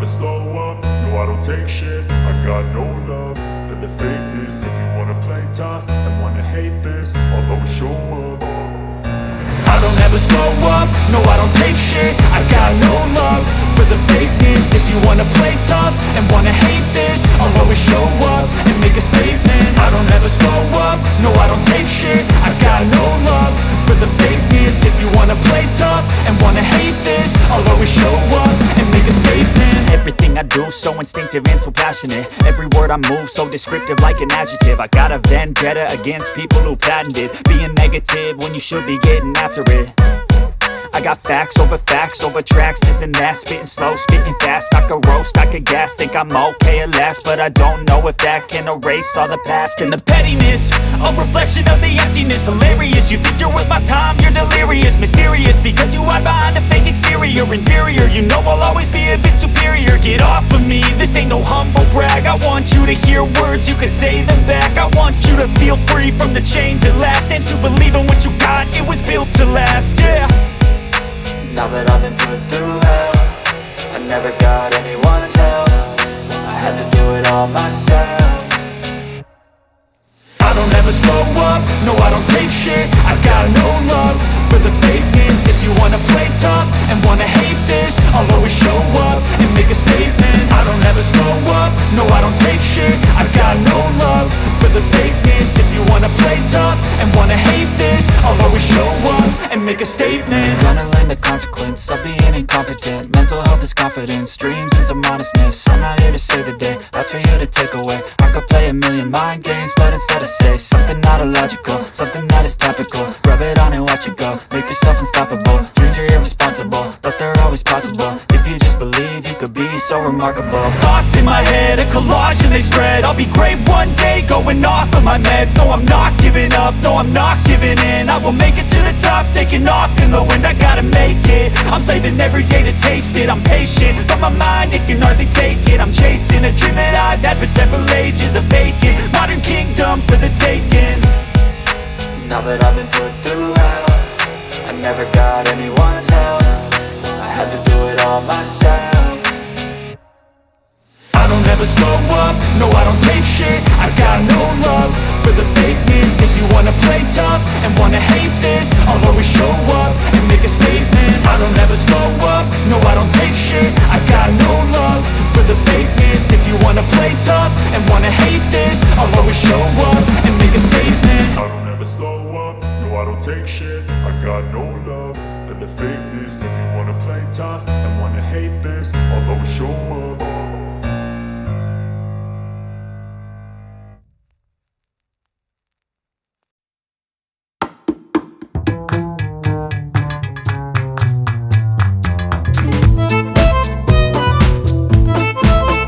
slow up, no I don't take shit. I got no love for the fakeness. If you wanna play tough and wanna hate this, I'll always show up. I don't ever slow up, no I don't take shit. I got no love for the fakeness. If you wanna play tough and wanna hate this, I'll always show up and make a statement. I don't ever slow up, no I don't take shit. I got no love for the fakeness. If you wanna play tough and wanna hate this, I'll always show up and make a statement. Everything I do so instinctive and so passionate. Every word I move so descriptive like an adjective. I got a vendetta against people who patented being negative when you should be getting after it. I got facts over tracks, this and that. Spitting slow, spitting fast, I could roast, I could gas. Think I'm okay at last, but I don't know if that can erase all the past. And the pettiness, a reflection of the emptiness. Hilarious, you think you're worth my time, you're delirious. Mysterious, because you hide behind a fake exterior. Inferior, you know I'll always be a bit superior. Get off of me, this ain't no humble brag. I want you to hear words, you can say them back. I want you to feel free from the chains at last, and to believe in what you got, it was built to last, yeah. Now that I've been put through hell, I never got anyone's help. I had to do it all myself. I don't ever slow up, no I don't take shit. I got no love for the fakeness. If you wanna play tough and wanna hate this, I'll always show up and make a statement. I don't ever slow up, no I don't take shit. I got no love for the fakeness. If you wanna play tough and wanna hate this, I'll always show up and make a statement. Gonna learn the consequence of being incompetent. Mental health is confidence, dreams and some honestness. I'm not here to save the day, that's for you to take away. I could play a million mind games, but instead I say something not illogical, something that is topical. Rub it on and watch it go, make yourself unstoppable. Dreams are irresponsible, but they're always possible. If you just believe, you could be so remarkable. Thoughts in my head, a collage and they spread. I'll be great one day, going off of my meds. No, I'm not giving up, no, I'm not giving in. I will make it to the top, taking off in the wind. I gotta make it, I'm saving every day to taste it. I'm patient, but my mind, it can hardly take it. I'm chasing a dream that I've had for several ages. A vacant, modern kingdom for the taking. Now that I've been put through hell, I never got anyone's help. I had to do it all myself. I don't ever slow up, no I don't take shit. I got no love for the fakeness. If you wanna play tough and wanna hate this, I'll always show up and make a statement. I don't ever slow up, no I don't take shit. I got no love for the fakeness. If you wanna play tough and wanna hate